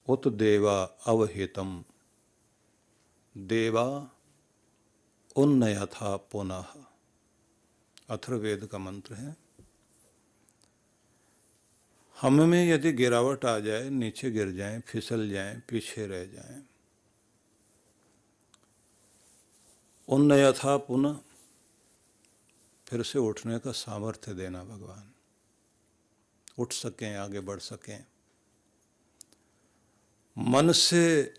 उत देवा अवहितम देवा उन्नयथा पुनः। अथर्ववेद का मंत्र है। हम में यदि गिरावट आ जाए, नीचे गिर जाएं, फिसल जाएं, पीछे रह जाएं, उन्नयथा पुनः, फिर से उठने का सामर्थ्य देना भगवान, उठ सकें, आगे बढ़ सकें। मन से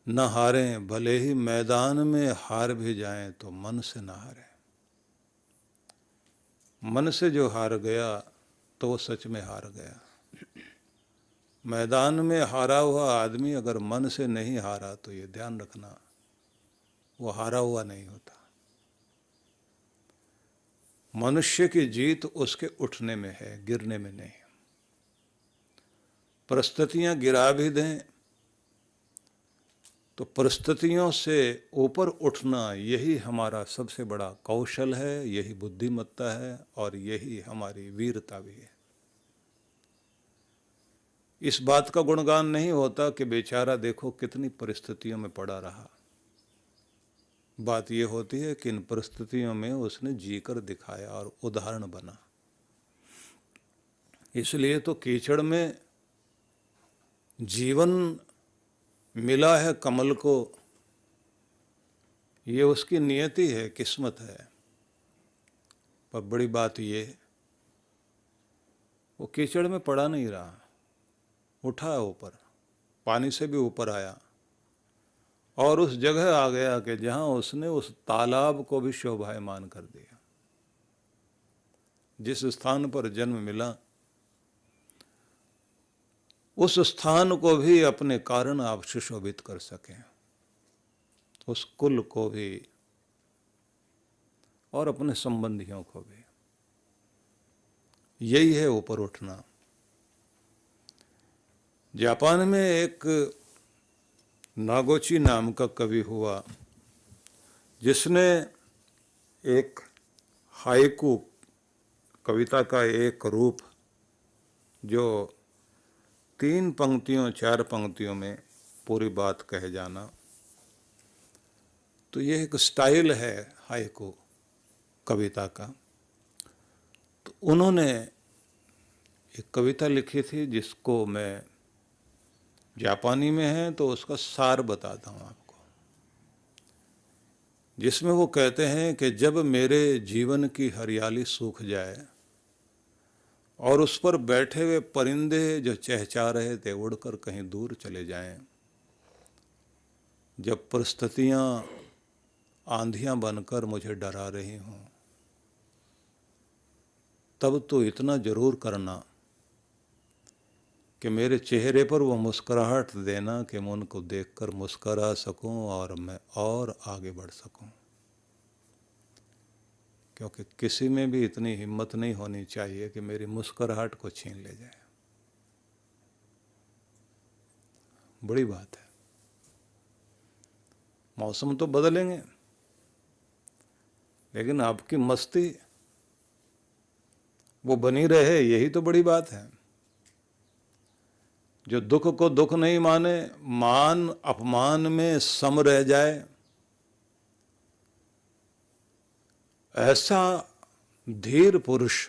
न हारें, भले ही मैदान में हार भी जाएं तो मन से न हारें। मन से जो हार गया तो वो सच में हार गया। मैदान में हारा हुआ आदमी अगर मन से नहीं हारा तो ये ध्यान रखना, वो हारा हुआ नहीं होता। मनुष्य की जीत उसके उठने में है, गिरने में नहीं। परिस्थितियां गिरा भी दें तो परिस्थितियों से ऊपर उठना, यही हमारा सबसे बड़ा कौशल है, यही बुद्धिमत्ता है और यही हमारी वीरता भी है। इस बात का गुणगान नहीं होता कि बेचारा देखो कितनी परिस्थितियों में पड़ा रहा। बात यह होती है कि इन परिस्थितियों में उसने जीकर दिखाया और उदाहरण बना। इसलिए तो कीचड़ में जीवन मिला है कमल को, ये उसकी नियति है, किस्मत है। पर बड़ी बात ये, वो कीचड़ में पड़ा नहीं रहा, उठा ऊपर, पानी से भी ऊपर आया और उस जगह आ गया कि जहां उसने उस तालाब को भी शोभायमान कर दिया। जिस स्थान पर जन्म मिला उस स्थान को भी अपने कारण आप सुशोभित कर सकें, उस कुल को भी और अपने संबंधियों को भी। यही है ऊपर उठना। जापान में एक नागोची नाम का कवि हुआ जिसने एक हाइकू कविता का एक रूप, जो 3 पंक्तियों 4 पंक्तियों में पूरी बात कह जाना, तो यह एक स्टाइल है हाइकू कविता का। तो उन्होंने एक कविता लिखी थी जिसको मैं, जापानी में है तो उसका सार बताता हूँ आपको, जिसमें वो कहते हैं कि जब मेरे जीवन की हरियाली सूख जाए और उस पर बैठे हुए परिंदे जो चहचहा रहे थे उड़कर कहीं दूर चले जाएं, जब परिस्थितियां आंधियां बनकर मुझे डरा रही हों, तब तो इतना जरूर करना कि मेरे चेहरे पर वो मुस्कुराहट देना कि मैं उनको देखकर मुस्कुरा सकूं और मैं और आगे बढ़ सकूं। क्योंकि किसी में भी इतनी हिम्मत नहीं होनी चाहिए कि मेरी मुस्कुराहट को छीन ले जाए। बड़ी बात है। मौसम तो बदलेंगे, लेकिन आपकी मस्ती वो बनी रहे, यही तो बड़ी बात है। जो दुख को दुख नहीं माने, मान अपमान में सम रह जाए, ऐसा धीर पुरुष,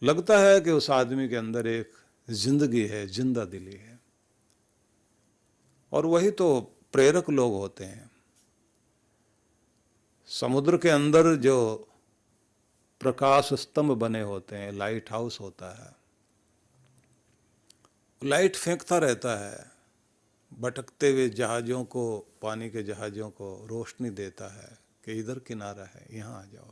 लगता है कि उस आदमी के अंदर एक जिंदगी है, जिंदा दिली है। और वही तो प्रेरक लोग होते हैं। समुद्र के अंदर जो प्रकाश स्तंभ बने होते हैं, लाइट हाउस होता है, लाइट फेंकता रहता है, भटकते हुए जहाज़ों को, पानी के जहाज़ों को रोशनी देता है कि इधर किनारा है, यहाँ आ जाओ।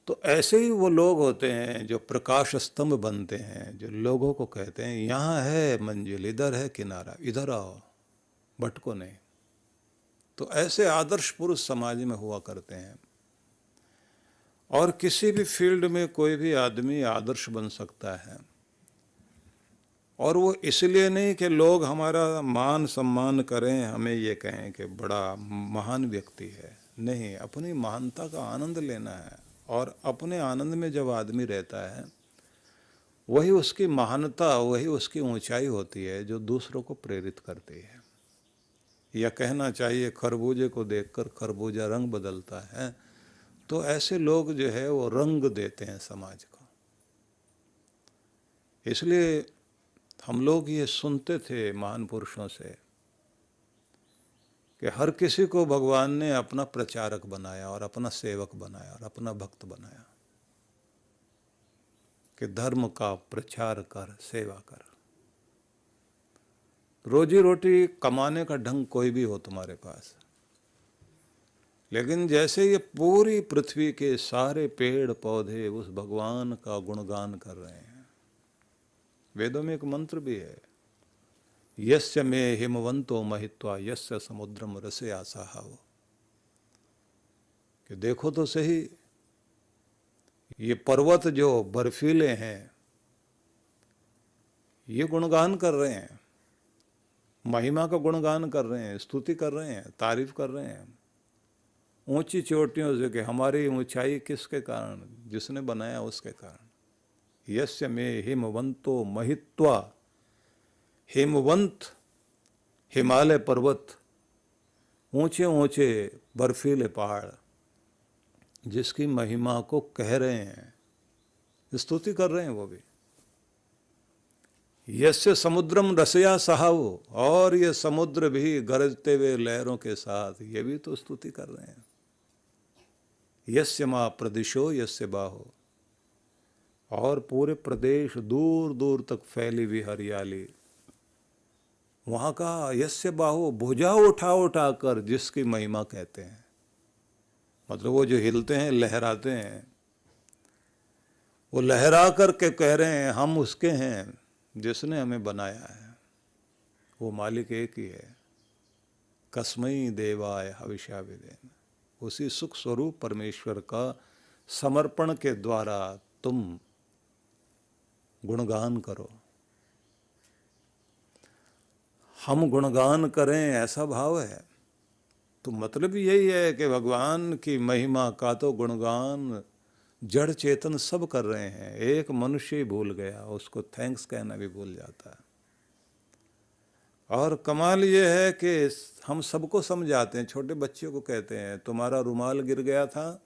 तो ऐसे ही वो लोग होते हैं जो प्रकाश स्तंभ बनते हैं, जो लोगों को कहते हैं यहाँ है मंजिल, इधर है किनारा, इधर आओ, भटको नहीं। तो ऐसे आदर्श पुरुष समाज में हुआ करते हैं। और किसी भी फील्ड में कोई भी आदमी आदर्श बन सकता है। और वो इसलिए नहीं कि लोग हमारा मान सम्मान करें, हमें ये कहें कि बड़ा महान व्यक्ति है। नहीं, अपनी महानता का आनंद लेना है। और अपने आनंद में जब आदमी रहता है वही उसकी महानता, वही उसकी ऊंचाई होती है जो दूसरों को प्रेरित करती है। या कहना चाहिए खरबूजे को देखकर खरबूजा रंग बदलता है, तो ऐसे लोग जो है वो रंग देते हैं समाज को। इसलिए हम लोग ये सुनते थे महान पुरुषों से कि हर किसी को भगवान ने अपना प्रचारक बनाया और अपना सेवक बनाया और अपना भक्त बनाया, कि धर्म का प्रचार कर, सेवा कर। रोजी रोटी कमाने का ढंग कोई भी हो तुम्हारे पास, लेकिन जैसे ये पूरी पृथ्वी के सारे पेड़ पौधे उस भगवान का गुणगान कर रहे हैं। वेदों में एक मंत्र भी है, यस्य मे हिमवंतो महित्वा यस्य समुद्रम रसे आसाहाव। कि देखो तो सही, ये पर्वत जो बर्फीले हैं ये गुणगान कर रहे हैं, महिमा का गुणगान कर रहे हैं, स्तुति कर रहे हैं, तारीफ कर रहे हैं ऊंची चोटियों से कि हमारी ऊंचाई किसके कारण, जिसने बनाया उसके कारण। यस्य मे हिमवंतो महित्वा, हिमवंत हिमालय पर्वत, ऊंचे ऊंचे बर्फीले पहाड़ जिसकी महिमा को कह रहे हैं, स्तुति कर रहे हैं वो भी। यस्य समुद्रम रसया सहाव, और ये समुद्र भी गरजते हुए लहरों के साथ ये भी तो स्तुति कर रहे हैं। यस्य माँ प्रदिशो यस्य बाहो, और पूरे प्रदेश दूर दूर तक फैली हुई हरियाली, वहाँ का यस्य बाहो, भुजा उठा उठा कर जिसकी महिमा कहते हैं। मतलब वो जो हिलते हैं, लहराते हैं, वो लहरा करके कह रहे हैं हम उसके हैं जिसने हमें बनाया है। वो मालिक एक ही है, कस्मई देवाय हविषा विदेन। उसी सुख स्वरूप परमेश्वर का समर्पण के द्वारा तुम गुणगान करो, हम गुणगान करें, ऐसा भाव है। तो मतलब यही है कि भगवान की महिमा का तो गुणगान जड़ चेतन सब कर रहे हैं, एक मनुष्य ही भूल गया, उसको थैंक्स कहना भी भूल जाता है। और कमाल ये है कि हम सबको समझाते हैं, छोटे बच्चों को कहते हैं तुम्हारा रुमाल गिर गया था,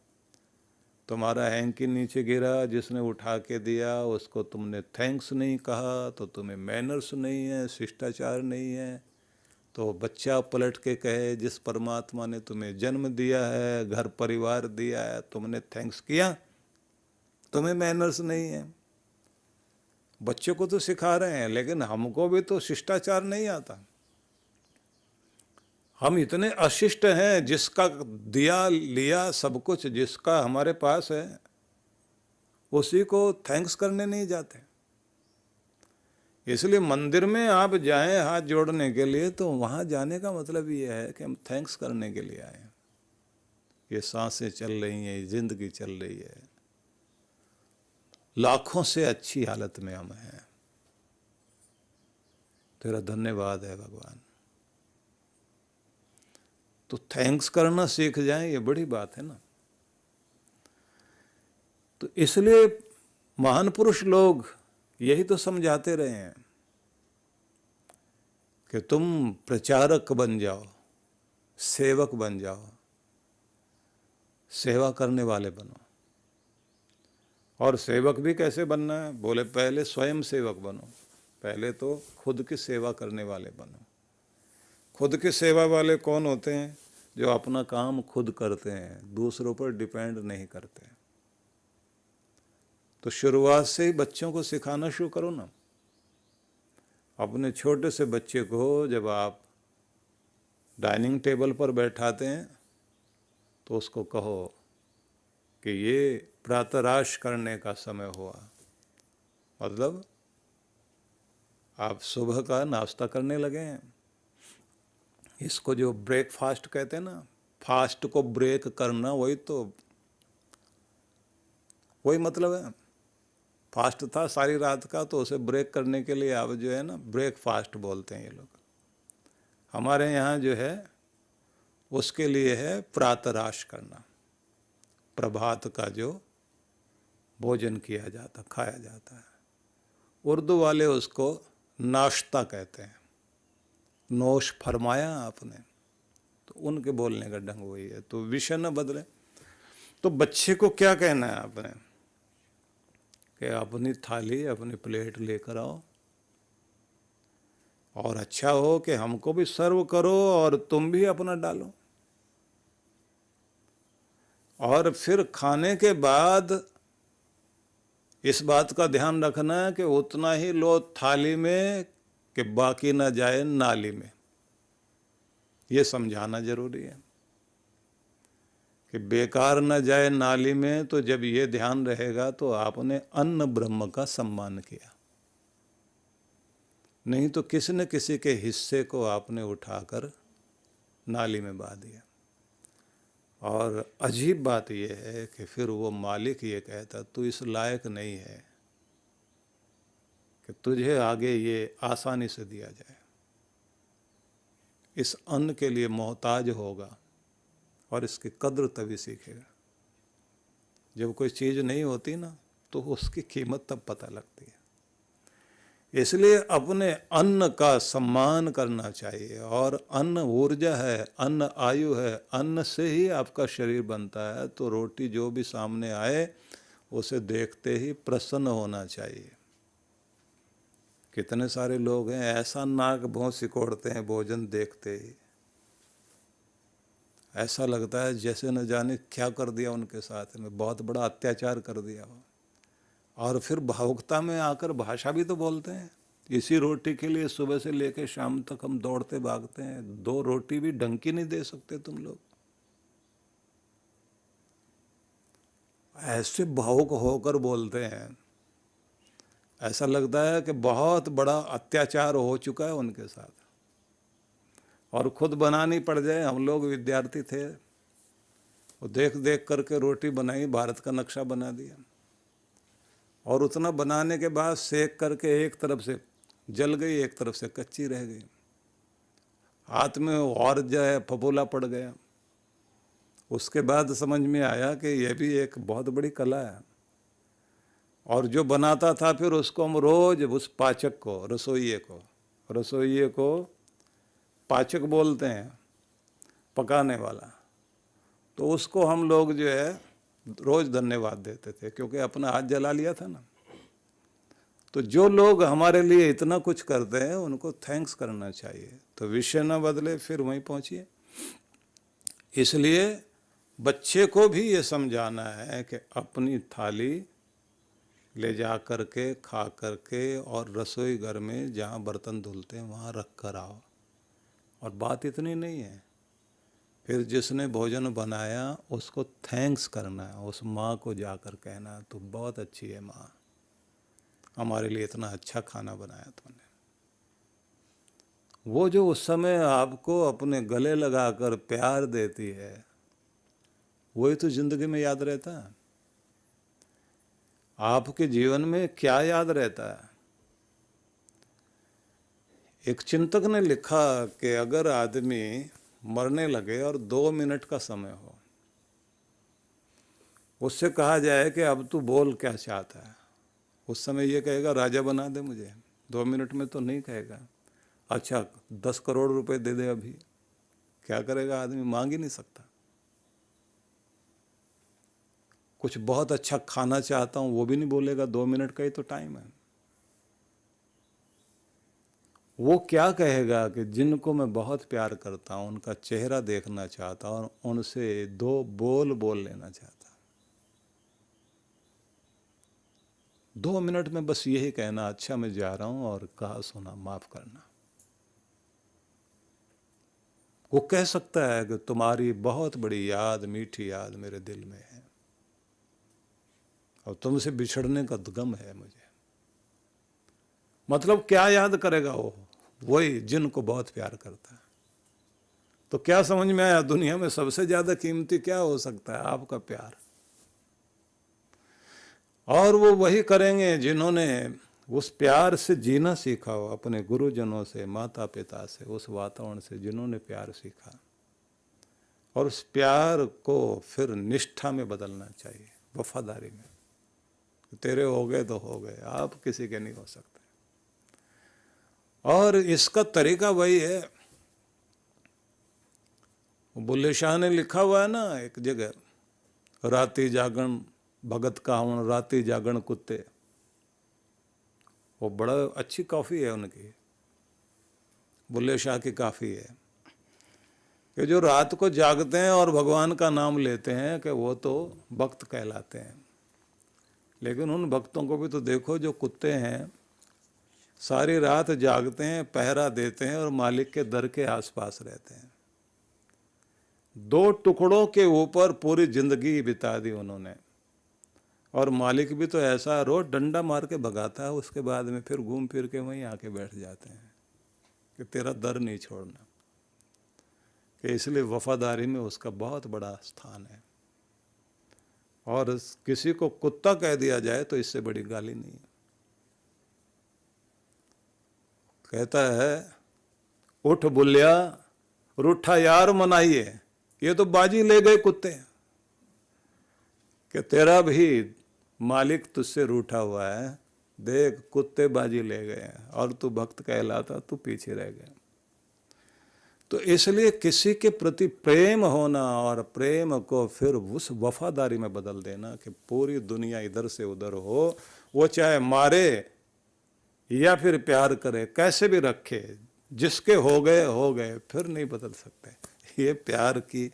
तुम्हारा हैंकी नीचे गिरा, जिसने उठा के दिया उसको तुमने थैंक्स नहीं कहा, तो तुम्हें मैनर्स नहीं है, शिष्टाचार नहीं है। तो बच्चा पलट के कहे जिस परमात्मा ने तुम्हें जन्म दिया है, घर परिवार दिया है, तुमने थैंक्स किया, तुम्हें मैनर्स नहीं है। बच्चों को तो सिखा रहे हैं, लेकिन हमको भी तो शिष्टाचार नहीं आता। हम इतने अशिष्ट हैं, जिसका दिया लिया सब कुछ जिसका हमारे पास है, उसी को थैंक्स करने नहीं जाते। इसलिए मंदिर में आप जाएं हाथ जोड़ने के लिए, तो वहाँ जाने का मतलब ये है कि हम थैंक्स करने के लिए आए। ये सांसें चल रही हैं, ये जिंदगी चल रही है, लाखों से अच्छी हालत में हम हैं। तेरा धन्यवाद है भगवान। तो थैंक्स करना सीख जाएं, ये बड़ी बात है ना। तो इसलिए महान पुरुष लोग यही तो समझाते रहे हैं कि तुम प्रचारक बन जाओ, सेवक बन जाओ, सेवा करने वाले बनो। और सेवक भी कैसे बनना है? बोले पहले स्वयं सेवक बनो, पहले तो खुद की सेवा करने वाले बनो। खुद की सेवा वाले कौन होते हैं? जो अपना काम खुद करते हैं, दूसरों पर डिपेंड नहीं करते। तो शुरुआत से ही बच्चों को सिखाना शुरू करो ना। अपने छोटे से बच्चे को जब आप डाइनिंग टेबल पर बैठाते हैं तो उसको कहो कि ये प्रातराश करने का समय हुआ। मतलब आप सुबह का नाश्ता करने लगे हैं। इसको जो ब्रेकफास्ट कहते हैं ना, फास्ट को ब्रेक करना, वही मतलब है। फास्ट था सारी रात का, तो उसे ब्रेक करने के लिए आप जो है ना ब्रेकफास्ट बोलते हैं ये लोग। हमारे यहाँ जो है उसके लिए है प्रातराश करना, प्रभात का जो भोजन किया जाता, खाया जाता है। उर्दू वाले उसको नाश्ता कहते हैं। नोश फरमाया आपने, तो उनके बोलने का ढंग वही है। तो विषय न बदले। तो बच्चे को क्या कहना है आपने कि अपनी थाली अपनी प्लेट लेकर आओ, और अच्छा हो कि हमको भी सर्व करो और तुम भी अपना डालो। और फिर खाने के बाद इस बात का ध्यान रखना है कि उतना ही लो थाली में कि बाकी ना जाए नाली में। ये समझाना जरूरी है कि बेकार न जाए नाली में। तो जब ये ध्यान रहेगा तो आपने अन्न ब्रह्म का सम्मान किया। नहीं तो किसी न किसी के हिस्से को आपने उठाकर नाली में बहा दिया। और अजीब बात यह है कि फिर वो मालिक ये कहता तू इस लायक नहीं है कि तुझे आगे ये आसानी से दिया जाए। इस अन्न के लिए मोहताज होगा और इसकी कद्र तभी सीखेगा। जब कोई चीज़ नहीं होती ना तो उसकी कीमत तब पता लगती है। इसलिए अपने अन्न का सम्मान करना चाहिए। और अन्न ऊर्जा है, अन्न आयु है, अन्न से ही आपका शरीर बनता है। तो रोटी जो भी सामने आए उसे देखते ही प्रसन्न होना चाहिए। कितने सारे लोग हैं ऐसा नाक भौं सिकोड़ते हैं भोजन देखते ही, ऐसा लगता है जैसे न जाने क्या कर दिया उनके साथ में, बहुत बड़ा अत्याचार कर दिया हो। और फिर भावुकता में आकर भाषा भी तो बोलते हैं। इसी रोटी के लिए सुबह से लेकर शाम तक हम दौड़ते भागते हैं, 2 रोटी भी ढंग की नहीं दे सकते तुम लोग। ऐसे भावुक होकर बोलते हैं, ऐसा लगता है कि बहुत बड़ा अत्याचार हो चुका है उनके साथ। और खुद बनानी पड़ जाए। हम लोग विद्यार्थी थे, वो देख देख करके रोटी बनाई, भारत का नक्शा बना दिया। और उतना बनाने के बाद सेक करके एक तरफ से जल गई, एक तरफ से कच्ची रह गई। हाथ में और जो है फफोला पड़ गया। उसके बाद समझ में आया कि यह भी एक बहुत बड़ी कला है। और जो बनाता था फिर उसको हम रोज उस पाचक को, रसोइये को पाचक बोलते हैं, पकाने वाला। तो उसको हम लोग जो है रोज धन्यवाद देते थे, क्योंकि अपना हाथ जला लिया था ना। तो जो लोग हमारे लिए इतना कुछ करते हैं उनको थैंक्स करना चाहिए। तो विषय ना बदले, फिर वहीं पहुंचिए। इसलिए बच्चे को भी ये समझाना है कि अपनी थाली ले जा करके खा करके और रसोई घर में जहाँ बर्तन धुलते हैं वहाँ रख कर आओ। और बात इतनी नहीं है, फिर जिसने भोजन बनाया उसको थैंक्स करना है। उस माँ को जाकर कहना तो बहुत अच्छी है माँ, हमारे लिए इतना अच्छा खाना बनाया तुमने। वो जो उस समय आपको अपने गले लगाकर प्यार देती है, वही तो जिंदगी में याद रहता है। आपके जीवन में क्या याद रहता है? एक चिंतक ने लिखा कि अगर आदमी मरने लगे और 2 मिनट का समय हो, उससे कहा जाए कि अब तू बोल क्या चाहता है, उस समय ये कहेगा राजा बना दे मुझे। 2 मिनट में तो नहीं कहेगा। अच्छा 10 करोड़ रुपए दे दे अभी, क्या करेगा आदमी? मांग ही नहीं सकता। कुछ बहुत अच्छा खाना चाहता हूँ वो भी नहीं बोलेगा, 2 मिनट का ही तो टाइम है। वो क्या कहेगा कि जिनको मैं बहुत प्यार करता हूँ उनका चेहरा देखना चाहता हूँ और उनसे 2 बोल बोल लेना चाहता। 2 मिनट में बस यही कहना, अच्छा मैं जा रहा हूँ और कहा सुना माफ करना। वो कह सकता है कि तुम्हारी बहुत बड़ी याद, मीठी याद मेरे दिल में है और तुमसे बिछड़ने का गम है मुझे। मतलब क्या याद करेगा वो? वही जिनको बहुत प्यार करता है। तो क्या समझ में आया? दुनिया में सबसे ज्यादा कीमती क्या हो सकता है? आपका प्यार। और वो वही करेंगे जिन्होंने उस प्यार से जीना सीखा हो, अपने गुरुजनों से, माता पिता से, उस वातावरण से जिन्होंने प्यार सीखा। और उस प्यार को फिर निष्ठा में बदलना चाहिए, वफादारी में। तेरे हो गए तो हो गए, आप किसी के नहीं हो सकते। और इसका तरीका वही है, बुल्ले शाह ने लिखा हुआ है ना एक जगह, राती जागण भगत कावण राती जागण कुत्ते। वो बड़ा अच्छी कॉफ़ी है उनकी, बुल्ले शाह की काफ़ी है, कि जो रात को जागते हैं और भगवान का नाम लेते हैं कि वो तो भक्त कहलाते हैं। लेकिन उन भक्तों को भी तो देखो जो कुत्ते हैं, सारी रात जागते हैं, पहरा देते हैं और मालिक के दर के आसपास रहते हैं। 2 टुकड़ों के ऊपर पूरी जिंदगी बिता दी उन्होंने, और मालिक भी तो ऐसा रोज डंडा मार के भगाता है, उसके बाद में फिर घूम फिर के वहीं आके बैठ जाते हैं कि तेरा दर नहीं छोड़ना। कि इसलिए वफादारी में उसका बहुत बड़ा स्थान है। और किसी को कुत्ता कह दिया जाए तो इससे बड़ी गाली नहीं है। कहता है उठ बुल्लिया रूठा यार मनाइए, ये तो बाजी ले गए कुत्ते, कि तेरा भी मालिक तुझसे रूठा हुआ है, देख कुत्ते बाजी ले गए हैं और तू भक्त कहलाता, तू पीछे रह गया। तो इसलिए किसी के प्रति प्रेम होना और प्रेम को फिर उस वफादारी में बदल देना कि पूरी दुनिया इधर से उधर हो, वो चाहे मारे या फिर प्यार करे, कैसे भी रखे, जिसके हो गए फिर नहीं बदल सकते। ये प्यार की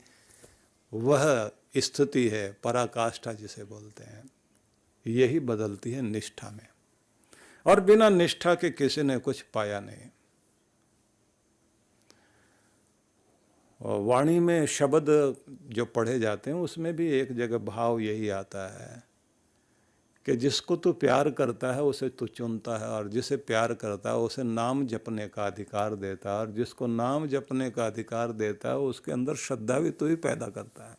वह स्थिति है, पराकाष्ठा जिसे बोलते हैं, यही बदलती है निष्ठा में। और बिना निष्ठा के किसी ने कुछ पाया नहीं। और वाणी में शब्द जो पढ़े जाते हैं उसमें भी एक जगह भाव यही आता है कि जिसको तू प्यार करता है उसे तू चुनता है, और जिसे प्यार करता है उसे नाम जपने का अधिकार देता है, और जिसको नाम जपने का अधिकार देता है उसके अंदर श्रद्धा भी तू ही पैदा करता है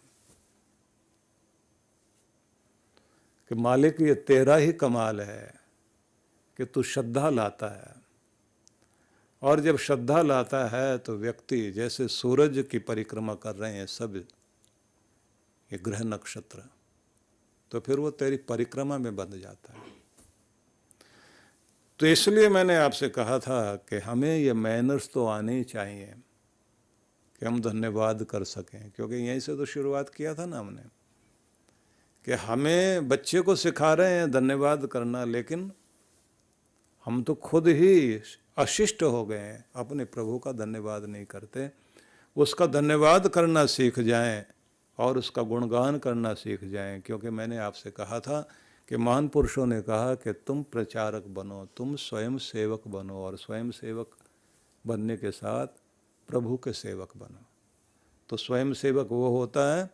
कि मालिक ये तेरा ही कमाल है कि तू श्रद्धा लाता है। और जब श्रद्धा लाता है तो व्यक्ति जैसे सूरज की परिक्रमा कर रहे हैं सब ये ग्रह नक्षत्र, तो फिर वो तेरी परिक्रमा में बंध जाता है। तो इसलिए मैंने आपसे कहा था कि हमें ये मैनर्स तो आने ही चाहिए कि हम धन्यवाद कर सकें, क्योंकि यहीं से तो शुरुआत किया था ना हमने कि हमें बच्चे को सिखा रहे हैं धन्यवाद करना, लेकिन हम तो खुद ही अशिष्ट हो गए हैं, अपने प्रभु का धन्यवाद नहीं करते। उसका धन्यवाद करना सीख जाएं और उसका गुणगान करना सीख जाएं, क्योंकि मैंने आपसे कहा था कि महान पुरुषों ने कहा कि तुम प्रचारक बनो, तुम स्वयं सेवक बनो, और स्वयं सेवक बनने के साथ प्रभु के सेवक बनो। तो स्वयं सेवक वो होता है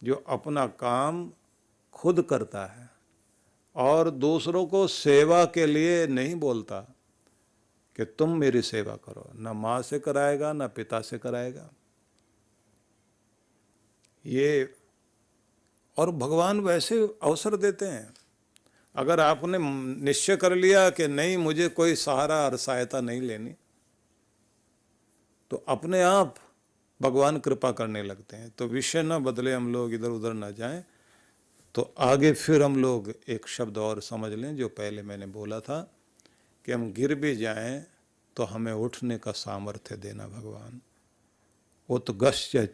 जो अपना काम खुद करता है और दूसरों को सेवा के लिए नहीं बोलता कि तुम मेरी सेवा करो, ना माँ से कराएगा ना पिता से कराएगा। ये और भगवान वैसे अवसर देते हैं। अगर आपने निश्चय कर लिया कि नहीं मुझे कोई सहारा और सहायता नहीं लेनी, तो अपने आप भगवान कृपा करने लगते हैं। तो विषय ना बदले, हम लोग इधर उधर ना जाएं। तो आगे फिर हम लोग एक शब्द और समझ लें जो पहले मैंने बोला था कि हम गिर भी जाएं तो हमें उठने का सामर्थ्य देना भगवान। उत्गस्य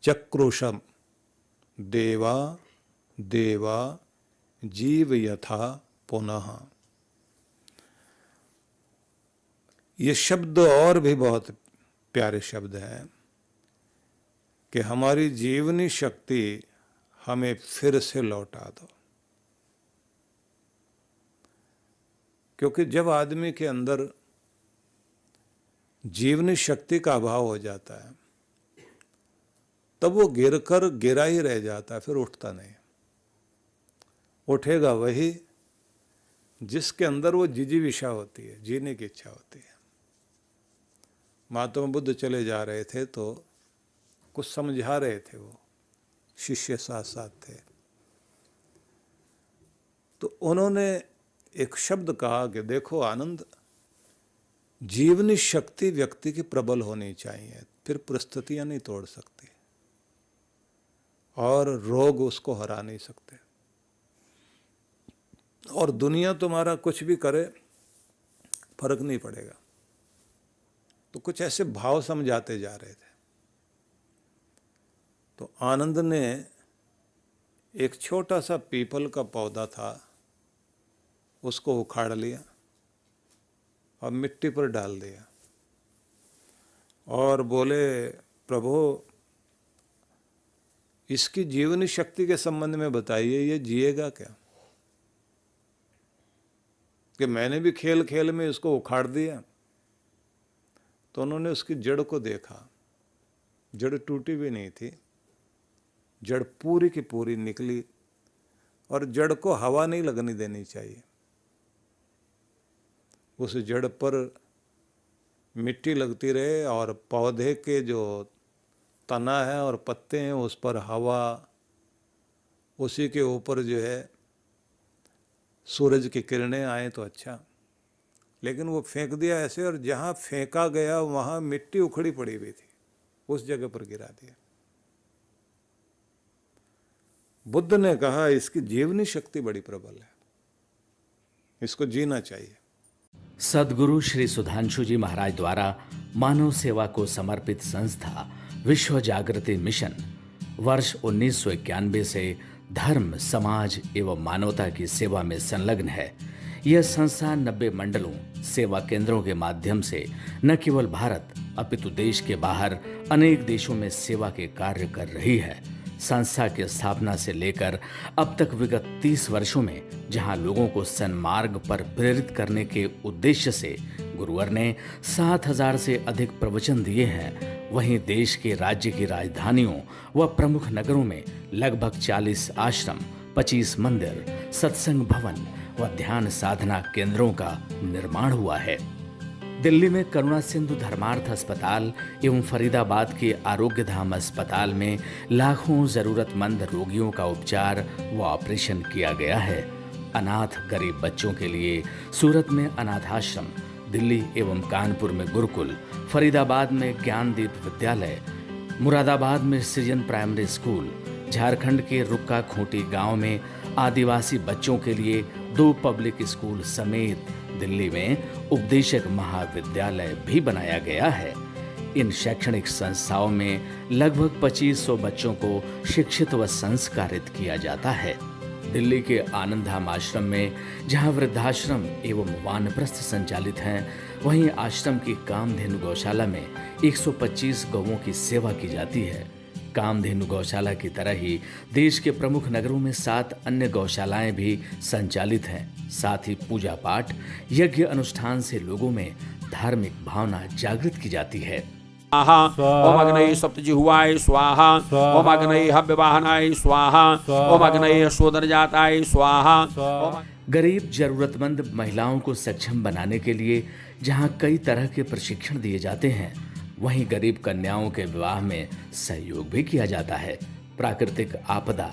चक्रुषम देवा देवा जीव यथा पुनः। ये शब्द और भी बहुत प्यारे शब्द हैं कि हमारी जीवनी शक्ति हमें फिर से लौटा दो। क्योंकि जब आदमी के अंदर जीवनी शक्ति का अभाव हो जाता है तब वो गिरकर गिरा ही रह जाता है, फिर उठता नहीं। उठेगा वही जिसके अंदर वो जिजीविषा होती है, जीने की इच्छा होती है। महात्मा बुद्ध चले जा रहे थे तो कुछ समझा रहे थे, वो शिष्य साथ साथ थे। तो उन्होंने एक शब्द कहा कि देखो आनंद, जीवनी शक्ति व्यक्ति की प्रबल होनी चाहिए, फिर परिस्थितियां नहीं तोड़ सकती और रोग उसको हरा नहीं सकते। और दुनिया तुम्हारा कुछ भी करे फर्क नहीं पड़ेगा। तो कुछ ऐसे भाव समझाते जा रहे थे। तो आनंद ने एक छोटा सा पीपल का पौधा था, उसको उखाड़ लिया और मिट्टी पर डाल दिया और बोले, प्रभु इसकी जीवनी शक्ति के संबंध में बताइए, ये जिएगा क्या? कि मैंने भी खेल खेल में इसको उखाड़ दिया। तो उन्होंने उसकी जड़ को देखा, जड़ टूटी भी नहीं थी, जड़ पूरी की पूरी निकली, और जड़ को हवा नहीं लगनी देनी चाहिए। उस जड़ पर मिट्टी लगती रहे और पौधे के जो तना है और पत्ते हैं उस पर हवा, उसी के ऊपर जो है सूरज की किरणें आए तो अच्छा। लेकिन वो फेंक दिया ऐसे, और जहाँ फेंका गया वहाँ मिट्टी उखड़ी पड़ी हुई थी, उस जगह पर गिरा दिया। बुद्ध ने कहा इसकी जीवनी शक्ति बड़ी प्रबल है, इसको जीना चाहिए। सद्गुरु श्री सुधांशु जी महाराज द्वारा मानव सेवा को समर्पित संस्था विश्व जागृति मिशन वर्ष 1991 से धर्म, समाज एवं मानवता की सेवा में संलग्न है। यह संस्था 90 मंडलों, सेवा केंद्रों के माध्यम से न केवल भारत अपितु देश के बाहर अनेक देशों में सेवा के कार्य कर रही है। संस्था की स्थापना से लेकर अब तक विगत 30 वर्षों में जहां लोगों को सन्मार्ग पर प्रेरित करने के उद्देश्य से गुरुवर ने 7000 से अधिक प्रवचन दिए हैं, वहीं देश के राज्य की राजधानियों व प्रमुख नगरों में लगभग 40 आश्रम, 25 मंदिर, सत्संग भवन व ध्यान साधना केंद्रों का निर्माण हुआ है। दिल्ली में करुणा सिंधु धर्मार्थ अस्पताल एवं फरीदाबाद के आरोग्य धाम अस्पताल में लाखों जरूरतमंद रोगियों का उपचार व ऑपरेशन किया गया है। अनाथ गरीब बच्चों के लिए सूरत में अनाथाश्रम, दिल्ली एवं कानपुर में गुरुकुल, फरीदाबाद में ज्ञानदीप विद्यालय, मुरादाबाद में सृजन प्राइमरी स्कूल, झारखंड के रुक्का खूंटी गांव में आदिवासी बच्चों के लिए 2 पब्लिक स्कूल समेत दिल्ली में उपदेशक महाविद्यालय भी बनाया गया है। इन शैक्षणिक संस्थाओं में लगभग 2500 बच्चों को शिक्षित व संस्कारित किया जाता है। दिल्ली के आनंदधाम आश्रम में जहां वृद्धाश्रम एवं वानप्रस्थ संचालित हैं, वहीं आश्रम की कामधेनु गौशाला में 125 गौओं की सेवा की जाती है। कामधेनु गौशाला की तरह ही देश के प्रमुख नगरों में 7 अन्य गौशालाएं भी संचालित हैं। साथ ही पूजा पाठ, यज्ञ अनुष्ठान से लोगों में धार्मिक भावना जागृत की जाती है। ओम अग्नये सप्तजिह्वाय स्वाहा, ओम अग्नये हव्यवाहनाय स्वाहा, ओम अग्नये शोधनजाताय स्वाहा। गरीब जरूरतमंद महिलाओं को सक्षम बनाने के लिए जहां कई तरह के प्रशिक्षण दिए जाते हैं, वहीं गरीब कन्याओं के विवाह में सहयोग भी किया जाता है। प्राकृतिक आपदा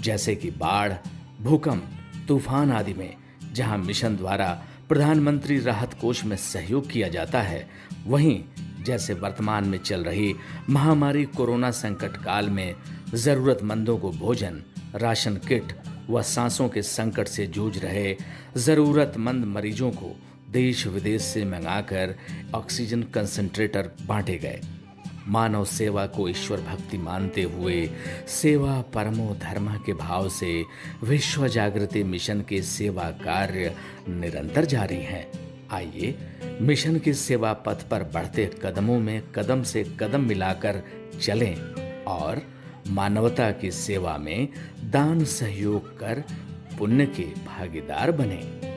जैसे कि बाढ़, भूकंप, तूफान आदि में जहां मिशन द्वारा प्रधानमंत्री राहत कोष में सहयोग किया जाता है, वहीं जैसे वर्तमान में चल रही महामारी कोरोना संकट काल में जरूरतमंदों को भोजन, राशन किट व सांसों के संकट से जूझ रहे जरूरतमंद मरीजों को देश विदेश से मंगाकर ऑक्सीजन कंसंट्रेटर बांटे गए। मानव सेवा को ईश्वर भक्ति मानते हुए सेवा परमो धर्म के भाव से विश्व जागृति मिशन के सेवा कार्य निरंतर जारी हैं। आइए मिशन के सेवा पथ पर बढ़ते कदमों में कदम से कदम मिलाकर चलें और मानवता की सेवा में दान सहयोग कर पुण्य के भागीदार बनें।